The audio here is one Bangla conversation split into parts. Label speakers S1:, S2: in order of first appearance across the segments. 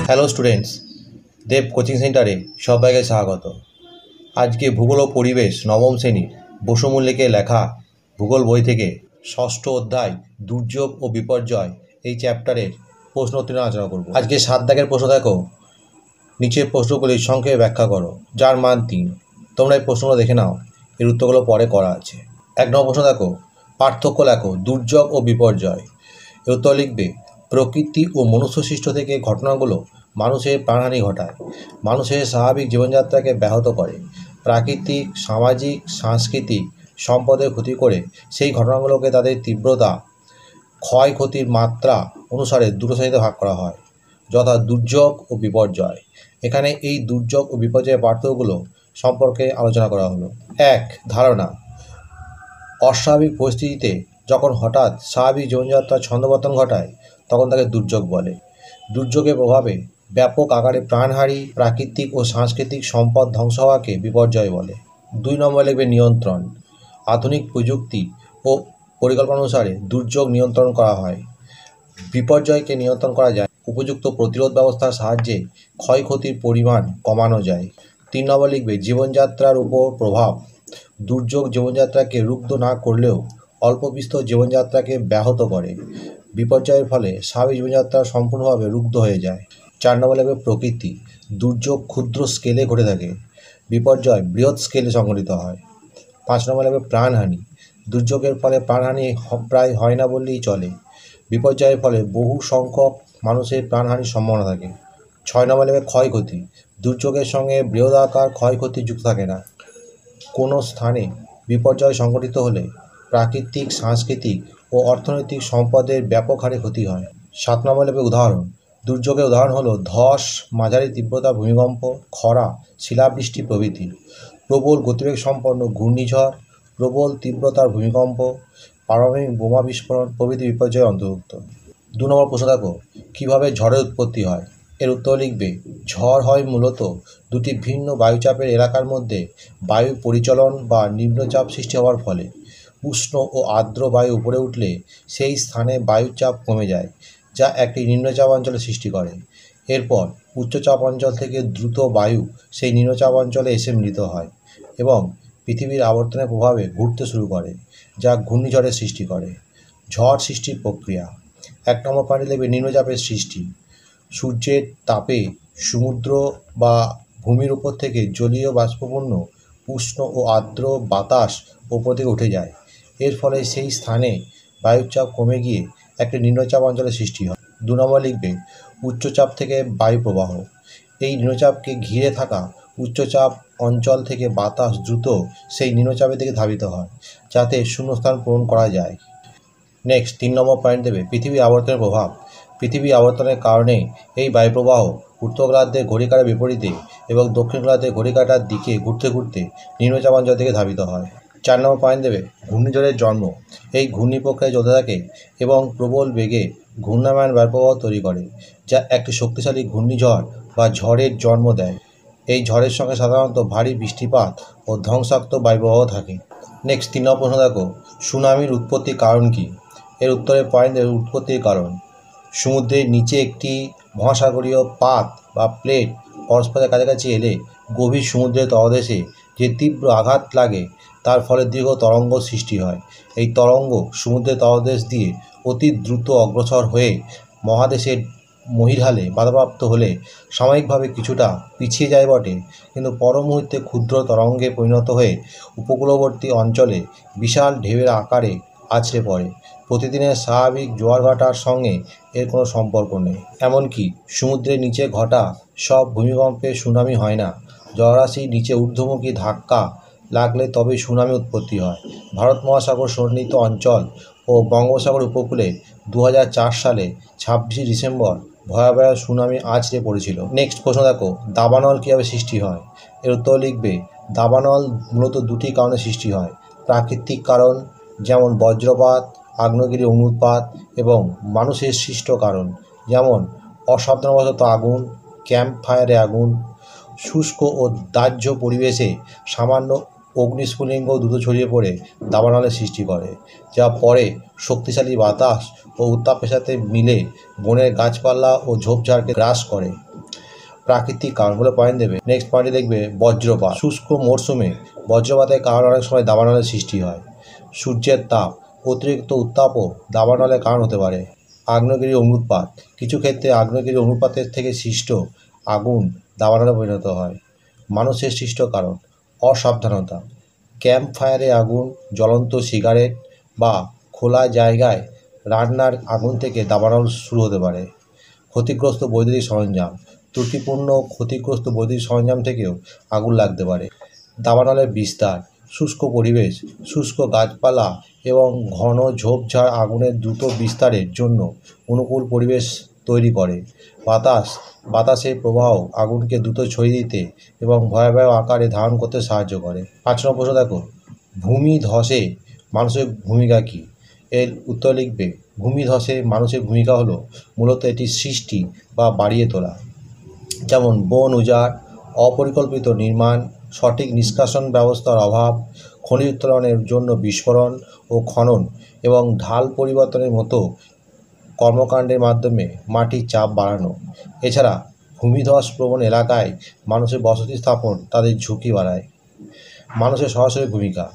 S1: হ্যালো স্টুডেন্টস, দেব কোচিং সেন্টারে সবাইকে স্বাগত। আজকে ভূগোল ও পরিবেশ নবম শ্রেণীর বসু মল্লিকের লেখা ভূগোল বই থেকে ষষ্ঠ অধ্যায় দুর্যোগ ও বিপর্যয় এই চ্যাপ্টারের প্রশ্ন উত্তর আলোচনা করব। আজকে 7 দাগের প্রশ্ন দেখো, নিচের প্রশ্নগুলির সংক্ষেপে ব্যাখ্যা করো, যার মান 3। তোমরা এই প্রশ্নগুলো দেখে নাও, এর উত্তরগুলো পরে করা আছে। 1 নম্বর প্রশ্ন দেখো, পার্থক্য লেখো দুর্যোগ ও বিপর্যয়। এর উত্তর লিখবে, প্রকৃতি ও মনুষ্যসৃষ্ট থেকে ঘটনাগুলো মানুষের প্রাণহানি ঘটায়, মানুষের স্বাভাবিক জীবনযাত্রাকে ব্যাহত করে, প্রাকৃতিক, সামাজিক, সাংস্কৃতিক সম্পদের ক্ষতি করে। সেই ঘটনাগুলোকে তাদের তীব্রতা, ক্ষয়ক্ষতির মাত্রা অনুসারে দুটো শ্রেণীতে ভাগ করা হয়, যথা দুর্যোগ ও বিপর্যয়। এখানে এই দুর্যোগ ও বিপর্যয়ের পার্থক্যগুলো সম্পর্কে আলোচনা করা হলো। 1. ধারণা। অস্বাভাবিক পরিস্থিতিতে যখন হঠাৎ স্বাভাবিক জীবনযাত্রার ছন্দপতন ঘটায় তখন তাকে দুর্যোগ বলে। দুর্যোগের প্রভাবে ব্যাপক আকারে প্রাণহানি, প্রাকৃতিক ও সাংস্কৃতিক সম্পদ ধ্বংস হওয়াকে বিপর্যয় বলে। 2 নম্বর লিখবে নিয়ন্ত্রণ। আধুনিক প্রযুক্তি ও পরিকল্পনা অনুসারে দুর্যোগ নিয়ন্ত্রণ করা হয়। বিপর্যয়কে নিয়ন্ত্রণ করা যায় উপযুক্ত প্রতিরোধ ব্যবস্থার সাহায্যে, ক্ষয়ক্ষতির পরিমাণ কমানো যায়। 3 নম্বর লিখবে জীবনযাত্রার উপর প্রভাব। দুর্যোগ জীবনযাত্রাকে রুদ্ধ না করলেও অল্প বিস্তর জীবনযাত্রাকে ব্যাহত করে। বিপর্যয়ের ফলে স্বাভাবিক জীবনযাত্রা সম্পূর্ণভাবে রুদ্ধ হয়ে যায়। 4 নম্বর লাগবে প্রকৃতি। দুর্যোগ ক্ষুদ্র স্কেলে ঘটে থাকে, বিপর্যয় বৃহৎ স্কেলে সংঘটিত হয়। 5 নম্বর লাগবে প্রাণহানি। দুর্যোগের ফলে প্রাণহানি প্রায় হয় না বললেই চলে। বিপর্যয়ের ফলে বহু সংখ্যক মানুষের প্রাণহানির সম্ভাবনা থাকে। 6 নম্বর লাগবে ক্ষয়ক্ষতি। দুর্যোগের সঙ্গে বৃহদাকার ক্ষয়ক্ষতি যুক্ত থাকে না। কোনো স্থানে বিপর্যয় সংঘটিত হলে প্রাকৃতিক, সাংস্কৃতিক ও অর্থনৈতিক সম্পদের ব্যাপক হারে ক্ষতি হয়। 7 নম্বর লাগবে উদাহরণ। দুর্যোগের উদাহরণ হলো ধস, মাঝারি তীব্রতা ভূমিকম্প, খরা, শিলাবৃষ্টি প্রভৃতি। প্রবল গতিবেগ সম্পন্ন ঘূর্ণিঝড়, প্রবল তীব্রতার ভূমিকম্প, পারমাণবিক বোমা বিস্ফোরণ প্রভৃতি বিপর্যয়ের অন্তর্ভুক্ত। 2 নম্বর প্রশ্ন দেখো, কীভাবে ঝড়ের উৎপত্তি হয়। এর উত্তর লিখবে, ঝড় হয় মূলত দুটি ভিন্ন বায়ুচাপের এলাকার মধ্যে বায়ু পরিচলন বা নিম্নচাপ সৃষ্টি হওয়ার ফলে। উষ্ণ ও আর্দ্র বায়ু উপরে উঠলে সেই স্থানে বায়ুর চাপ কমে যায়, যা একটি নিম্নচাপ অঞ্চলের সৃষ্টি করে। এরপর উচ্চচাপ অঞ্চল থেকে দ্রুত বায়ু সেই নিম্নচাপ অঞ্চলে এসে মিলিত হয় এবং পৃথিবীর আবর্তনের প্রভাবে ঘুরতে শুরু করে, যা ঘূর্ণিঝড়ের সৃষ্টি করে। ঝড় সৃষ্টির প্রক্রিয়া। 1 নম্বর পয়েন্টে লিখবে নিম্নচাপের সৃষ্টি। সূর্যের তাপে সমুদ্র বা ভূমির উপর থেকে জলীয় বাষ্পপূর্ণ উষ্ণ ও আর্দ্র বাতাস উপর থেকে উঠে যায়। এর ফলে সেই স্থানে বায়ুর চাপ কমে গিয়ে একটি নিম্নচাপ অঞ্চলের সৃষ্টি হয়। 2 নম্বর লিখবে উচ্চচাপ থেকে বায়ু প্রবাহ। এই নিম্নচাপকে ঘিরে থাকা উচ্চচাপ অঞ্চল থেকে বাতাস দ্রুত সেই নিম্নচাপের দিকে ধাবিত হয়, যাতে শূন্যস্থান পূরণ করা যায়। নেক্সট 3 নম্বর পয়েন্ট দেবে পৃথিবী আবর্তনের প্রভাব। পৃথিবী আবর্তনের কারণে এই বায়ুপ্রবাহ উত্তর গোলার্ধের ঘড়িকাঁটার বিপরীতে এবং দক্ষিণ গোলার্ধের ঘড়িকাঁটার দিকে ঘুরতে ঘুরতে নিম্নচাপ অঞ্চল থেকে ধাবিত হয়। 4 নম্বর পয়েন্ট দেবে ঘূর্ণিঝড়ের জন্ম। এই ঘূর্ণি প্রক্রিয়া চলতে থাকে এবং প্রবল বেগে ঘূর্ণায়মান বায়ুপ্রবাহ তৈরি করে, যা একটি শক্তিশালী ঘূর্ণিঝড় বা ঝড়ের জন্ম দেয়। এই ঝড়ের সঙ্গে সাধারণত ভারী বৃষ্টিপাত ও ধ্বংসাত্মক বায়ুপ্রবাহ থাকে। নেক্সট 3 নম্বর প্রশ্ন দেখো, সুনামির উৎপত্তির কারণ কী। এর উত্তরের পয়েন্টের উৎপত্তির কারণ, সমুদ্রের নিচে একটি মহাসাগরীয় পাত বা প্লেট পরস্পরের কাছাকাছি এলে গভীর সমুদ্রের তলদেশে যে তীব্র আঘাত লাগে তার ফলে দীর্ঘ তরঙ্গ সৃষ্টি হয়। এই তরঙ্গ সমুদ্রের তলদেশ দিয়ে অতি দ্রুত অগ্রসর হয়ে মহাদেশের মহীঢালে বাধাপ্রাপ্ত হলে সাময়িকভাবে কিছুটা পিছিয়ে যায় বটে, কিন্তু পর মুহূর্তে ক্ষুদ্র তরঙ্গে পরিণত হয়ে উপকূলবর্তী অঞ্চলে বিশাল ঢেউয়ের আকারে আছড়ে পড়ে। প্রতিদিনের স্বাভাবিক জোয়ারভাটার সঙ্গে এর কোনো সম্পর্ক নেই। এমনকি সমুদ্রের নিচে ঘটা সব ভূমিকম্পে সুনামি হয় না। জলরাশির নিচে ঊর্ধ্বমুখী ধাক্কা লাগলে তবে সুনামি উৎপত্তি হয়। ভারত মহাসাগর সন্নিহিত অঞ্চল ও বঙ্গোপসাগর উপকূলে 2004 সালে 26 ডিসেম্বর ভয়াবহ সুনামি আছড়ে পড়েছিল। নেক্সট প্রশ্ন দেখো, দাবানল কীভাবে সৃষ্টি হয়। এর উত্তর লিখবে, দাবানল মূলত দুটি কারণে সৃষ্টি হয়। প্রাকৃতিক কারণ যেমন বজ্রপাত, আগ্নেয়গিরি অগ্নুৎপাত, এবং মানুষের সৃষ্ট কারণ যেমন অসাবধানবশত আগুন, ক্যাম্প ফায়ারে আগুন। শুষ্ক ও দাহ্য পরিবেশে সামান্য অগ্নিস্ফুলিঙ্গ দ্রুত ছড়িয়ে পড়ে দাবানলের সৃষ্টি করে, যা পরে শক্তিশালী বাতাস ও উত্তাপের সাথে মিলে বনের গাছপালা ও ঝোপঝাড়কে গ্রাস করে। প্রাকৃতিক কারণগুলো পয়েন্ট দেবে। নেক্সট পয়েন্টে দেখবে বজ্রপাত। শুষ্ক মরশুমে বজ্রপাতের কারণে অনেক সময় দাবানলের সৃষ্টি হয়। সূর্যের তাপ, অতিরিক্ত উত্তাপও দাবানলের কারণ হতে পারে। আগ্নেয়গিরি অগ্নুৎপাত, কিছু ক্ষেত্রে আগ্নেয়গিরি অগ্নুৎপাতের থেকে সৃষ্ট আগুন দাবানলে পরিণত হয়। মানুষের সৃষ্ট কারণ, অসাবধানতা, ক্যাম্প ফায়ারে আগুন, জ্বলন্ত সিগারেট বা খোলা জায়গায় রান্নার আগুন থেকে দাবানল শুরু হতে পারে। ক্ষতিগ্রস্ত বৈদ্যুতিক সরঞ্জাম, ত্রুটিপূর্ণ ক্ষতিগ্রস্ত বৈদ্যুতিক সরঞ্জাম থেকেও আগুন লাগতে পারে। দাবানলের বিস্তার, শুষ্ক পরিবেশ, শুষ্ক গাছপালা এবং ঘন ঝোপঝাড় আগুনের দ্রুত বিস্তারের জন্য অনুকূল পরিবেশ তৈরি করে। বাতাসের প্রবাহ আগুনকে দ্রুত ছড়িয়ে দিতে এবং ভয়াবহ আকারে ধারণ করতে সাহায্য করে। 5 নম্বর প্রশ্ন দেখো, ভূমিধসে মানুষের ভূমিকা কী? এর উত্তর লিখবে, ভূমিধসে মানুষের ভূমিকা হলো মূলত এটি সৃষ্টি বা বাড়িয়ে তোলা, যেমন বন উজাড়, অপরিকল্পিত নির্মাণ, সঠিক নিষ্কাশন ব্যবস্থার অভাব, খনিজ উত্তোলনের জন্য বিস্ফোরণ ও খনন এবং ঢাল পরিবর্তনের মতো কর্মকাণ্ডের মাধ্যমে মাটির চাপ বাড়ানো। এছাড়া ভূমিধস প্রবণ এলাকায় মানুষের বসতি স্থাপন তাদের ঝুঁকি বাড়ায়। মানুষের সরাসরি ভূমিকা,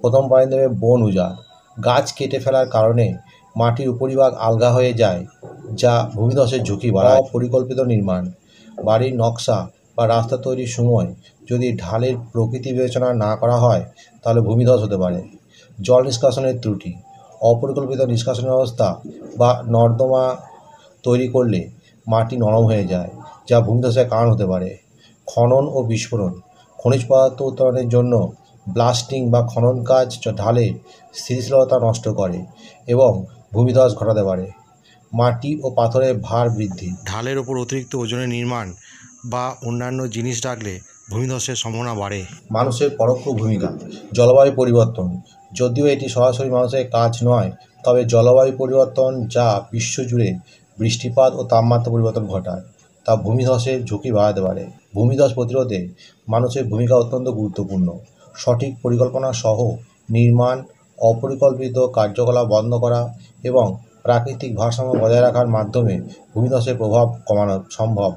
S1: প্রথম পয়েন্ট দেবে বন উজাড়। গাছ কেটে ফেলার কারণে মাটির উপরিভাগ আলগা হয়ে যায়, যা ভূমিধসের ঝুঁকি বাড়ায়। অপরিকল্পিত নির্মাণ, বাড়ির নকশা বা রাস্তা তৈরির সময় যদি ঢালের প্রকৃতি বিবেচনা না করা হয় তাহলে ভূমিধস হতে পারে। জল নিষ্কাশনের ত্রুটি, অপরিকল্পিত নিষ্কাশন ব্যবস্থা বা নর্দমা তৈরি করলে মাটি নরম হয়ে যায়, যা ভূমিধসের কারণ হতে পারে। খনন ও বিস্ফোরণ, খনিজ পদার্থ উত্তোলনের জন্য ব্লাস্টিং বা খনন কাজ ঢালের স্থিতিশীলতা নষ্ট করে এবং ভূমিধস ঘটাতে পারে। মাটি ও পাথরের ভার বৃদ্ধি, ঢালের ওপর অতিরিক্ত ওজনের নির্মাণ বা অন্যান্য জিনিস রাখলে ভূমিধসের সম্ভাবনা বাড়ে। মানুষের পরোক্ষ ভূমিকা, জলবায়ু পরিবর্তন, যদিও এটি সরাসরি মানুষের কাজ নয়, তবে জলবায়ু পরিবর্তন যা বিশ্বজুড়ে বৃষ্টিপাত ও তাপমাত্রা পরিবর্তন ঘটায় তা ভূমিধসের ঝুঁকি বাড়াতে পারে। ভূমিধস প্রতিরোধে মানুষের ভূমিকা অত্যন্ত গুরুত্বপূর্ণ। সঠিক পরিকল্পনা সহ নির্মাণ, অপরিকল্পিত কার্যকলাপ বন্ধ করা এবং প্রাকৃতিক ভারসাম্য বজায় রাখার মাধ্যমে ভূমিধসের প্রভাব কমানো সম্ভব।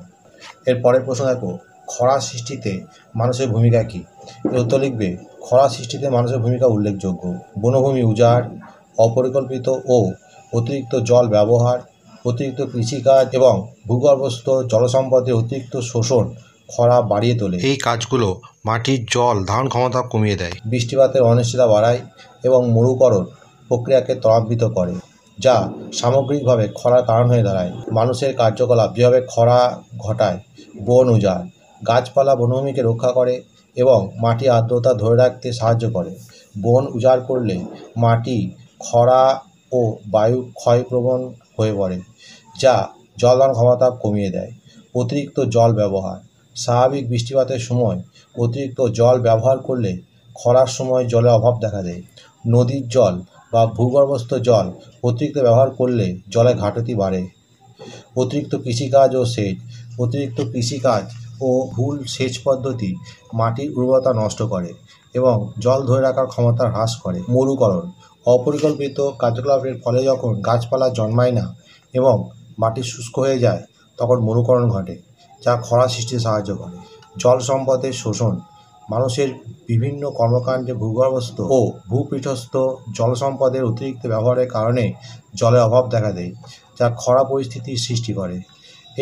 S1: এর পরের প্রশ্ন দেখো, খরা সৃষ্টিতে মানুষের ভূমিকা কী? এর উত্তর লিখবে, খরা সৃষ্টিতে মানুষের ভূমিকা উল্লেখযোগ্য। বনভূমি উজাড়, অপরিকল্পিত ও অতিরিক্ত জল ব্যবহার, অতিরিক্ত কৃষিকাজ এবং ভূগর্ভস্থ জলসম্পদের অতিরিক্ত শোষণ খরা বাড়িয়ে তোলে। এই কাজগুলো মাটির জল ধারণ ক্ষমতা কমিয়ে দেয়, বৃষ্টিপাতের অনিশ্চয়তা বাড়ায় এবং মরুকরণ প্রক্রিয়াকে ত্বরান্বিত করে, যা সামগ্রিকভাবে খরার কারণ হয়ে দাঁড়ায়। মানুষের কার্যকলাপ যেভাবে খরা ঘটায়, বন উজাড় গাছপালা বনভূমিকে রক্ষা করে এবং মাটি আর্দ্রতা ধরে রাখতে সাহায্য করে। বন উজাড় করলে মাটি খরা ও বায়ু ক্ষয়প্রবণ হয়ে পড়ে, যা জল ধারণ ক্ষমতা কমিয়ে দেয়। অতিরিক্ত জল ব্যবহার, স্বাভাবিক বৃষ্টিপাতের সময় অতিরিক্ত জল ব্যবহার করলে খরার সময় জলের অভাব দেখা দেয়। নদীর জল বা ভূগর্ভস্থ জল অতিরিক্ত ব্যবহার করলে জলের ঘাটতি বাড়ে। অতিরিক্ত কৃষিকাজ ও সেচ, অতিরিক্ত কৃষিকাজ ও ভুল সেচ পদ্ধতি মাটির উর্বরতা নষ্ট করে এবং জল ধরে রাখার ক্ষমতা হ্রাস করে। মরুকরণ, অপরিকল্পিত কার্যকলাপের ফলে যখন গাছপালা জন্মায় না এবং মাটি শুষ্ক হয়ে যায় তখন মরুকরণ ঘটে, যা খরা সৃষ্টিতে সাহায্য করে। জল সম্পদের শোষণ, মানুষের বিভিন্ন কর্মকাণ্ডে ভূগর্ভস্থ ও ভূপৃষ্ঠস্থ জল সম্পদের অতিরিক্ত ব্যবহারের কারণে জলের অভাব দেখা দেয়, যা খরা পরিস্থিতির সৃষ্টি করে।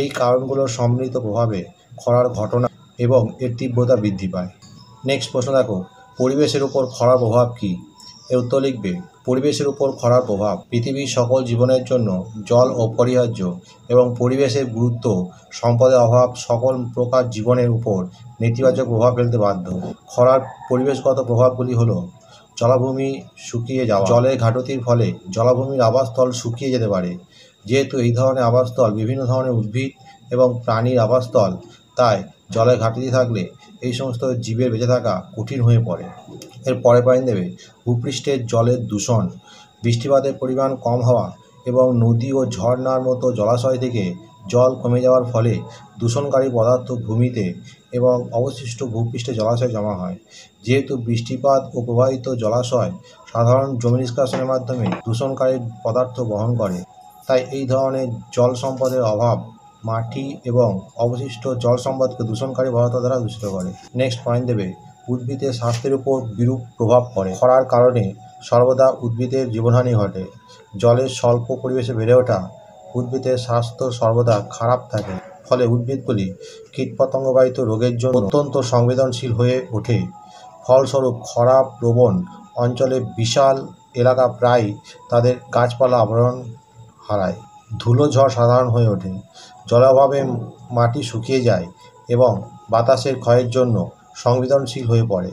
S1: এই কারণগুলোর সম্মিলিত প্রভাবে খরার ঘটনা এবং এর তীব্রতা বৃদ্ধি পায়। নেক্সট প্রশ্ন দেখো, পরিবেশের উপর খরার প্রভাব কী? এর উত্তর লিখবে, পরিবেশের উপর খরার প্রভাব, পৃথিবীর সকল জীবনের জন্য জল অপরিহার্য এবং পরিবেশের গুরুত্ব সম্পদের অভাব সকল প্রকার জীবনের উপর নেতিবাচক প্রভাব ফেলতে বাধ্য। খরার পরিবেশগত প্রভাবগুলি হলো জলাভূমি শুকিয়ে যাওয়া, জলের ঘাটতির ফলে জলাভূমির আবাসস্থল শুকিয়ে যেতে পারে। যেহেতু এই ধরনের আবাসস্থল বিভিন্ন ধরনের উদ্ভিদ এবং প্রাণীর আবাসস্থল, তাই জলের ঘাটতি থাকলে এই সমস্ত জীবের বেঁচে থাকা কঠিন হয়ে পড়ে। এর পরে পয়েন্ট দেবে, ভূপৃষ্ঠের জলের দূষণ, বৃষ্টিপাতের পরিমাণ কম হওয়া এবং নদী ও ঝর্ণার মতো জলাশয় থেকে জল কমে যাওয়ার ফলে দূষণকারী পদার্থ ভূমিতে এবং অবশিষ্ট ভূপৃষ্ঠে জলাশয়ে জমা হয়। যেহেতু বৃষ্টিপাত ও প্রবাহিত জলাশয় সাধারণ জমি নিষ্কাশনের মাধ্যমে দূষণকারী পদার্থ বহন করে, তাই এই ধরনের জল সম্পদের অভাব মাটি এবং অবশিষ্ট জল সম্পদকে দূষণকারী পদার্থ দ্বারা দূষিত করে। নেক্সট পয়েন্ট দেবে, উদ্ভিদের স্বাস্থ্যের উপর বিরূপ প্রভাব পড়ে। খরার কারণে সর্বদা উদ্ভিদের জীবনহানি ঘটে। জলের স্বল্প পরিবেশে বেড়ে ওঠা উদ্ভিদের স্বাস্থ্য সর্বদা খারাপ থাকে। ফলে উদ্ভিদগুলি কীটপতঙ্গবাহিত রোগের জন্য অত্যন্ত সংবেদনশীল হয়ে ওঠে। ফলস্বরূপ খরা প্রবণ অঞ্চলে বিশাল এলাকা প্রায় তাদের গাছপালা আবরণ হারায়। ধুলো ঝড় সাধারণ হয়ে ওঠে। জলাভাবে মাটি শুকিয়ে যায় এবং বাতাসের ক্ষয়ের জন্য সংবেদনশীল হয়ে পড়ে।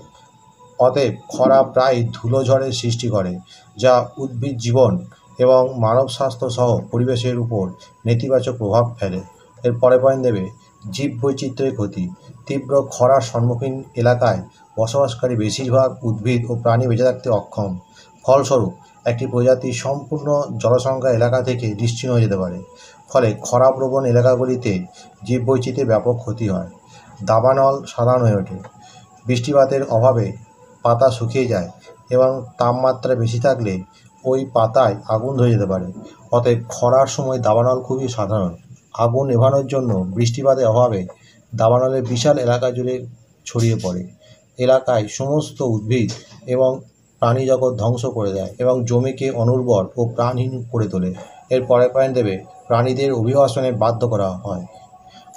S1: অতএব খরা প্রায় ধুলো ঝড়ের সৃষ্টি করে, যা উদ্ভিদ জীবন এবং মানব স্বাস্থ্য সহ পরিবেশের উপর নেতিবাচক প্রভাব ফেলে। এর পরে পয়েন্ট দেবে, জীববৈচিত্র্যের ক্ষতি। তীব্র খরার সম্মুখীন এলাকায় বসবাসকারী বেশিরভাগ উদ্ভিদ ও প্রাণী বেঁচে থাকতে অক্ষম। ফলস্বরূপ একটি প্রজাতি সম্পূর্ণ জনসংখ্যা এলাকা থেকে নিশ্চিহ্ন হয়ে যেতে পারে। ফলে খরাপ্রবণ এলাকাগুলিতে জীববৈচিত্র্যের ব্যাপক ক্ষতি হয়। দাবানল সাধারণ হয়ে ওঠে। বৃষ্টিপাতের অভাবে পাতা শুকিয়ে যায় এবং তাপমাত্রা বেশি থাকলে ওই পাতায় আগুন ধরে যেতে পারে। অতএব খরার সময় দাবানল খুবই সাধারণ। আগুন নেভানোর জন্য বৃষ্টিপাতের অভাবে দাবানলের বিশাল এলাকা জুড়ে ছড়িয়ে পড়ে। এলাকায় সমস্ত উদ্ভিদ এবং প্রাণীজগৎ ধ্বংস করে দেয় এবং জমিকে অনুর্বর ও প্রাণহীন করে তোলে। এর পরের পয়েন্ট দেবে, প্রাণীদের অভিবাসনে বাধ্য করা হয়।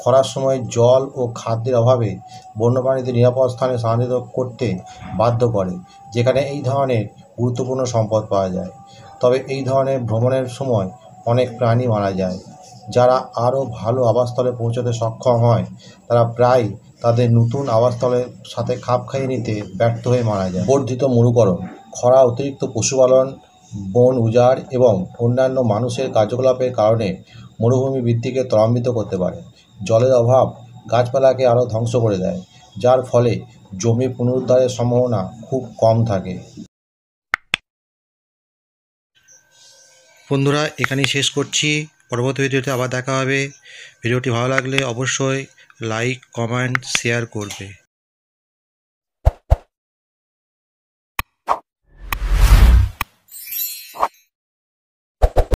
S1: খরার সময় জল ও খাদ্যের অভাবে বন্যপ্রাণীদের নিরাপদ স্থানে স্থানান্তরিত করতে বাধ্য করে, যেখানে এই ধরনের গুরুত্বপূর্ণ সম্পদ পাওয়া যায়। তবে এই ধরনের ভ্রমণের সময় অনেক প্রাণী মারা যায়। যারা আরও ভালো আবাসস্থলে পৌঁছতে সক্ষম হয় তারা প্রায় তাদের নতুন আবাসস্থলের সাথে খাপ খাইয়ে নিতে ব্যর্থ হয়ে মারা যায়। বর্ধিত মরুকরণ। খরা, অতিরিক্ত পশুপালন, বন উজাড় এবং অন্যান্য মানুষের কার্যকলাপের কারণে মরুভূমি বৃদ্ধিকে ত্বরান্বিত করতে পারে। জলের অভাব গাছপালাকে আরও ধ্বংস করে দেয়, যার ফলে জমি পুনরুদ্ধারের সম্ভাবনা খুব কম থাকে। বন্ধুরা, এখানেই শেষ করছি। পরবর্তী ভিডিওতে আবার দেখা হবে। ভিডিওটি ভালো লাগলে অবশ্যই লাইক, কমেন্ট, শেয়ার করবে।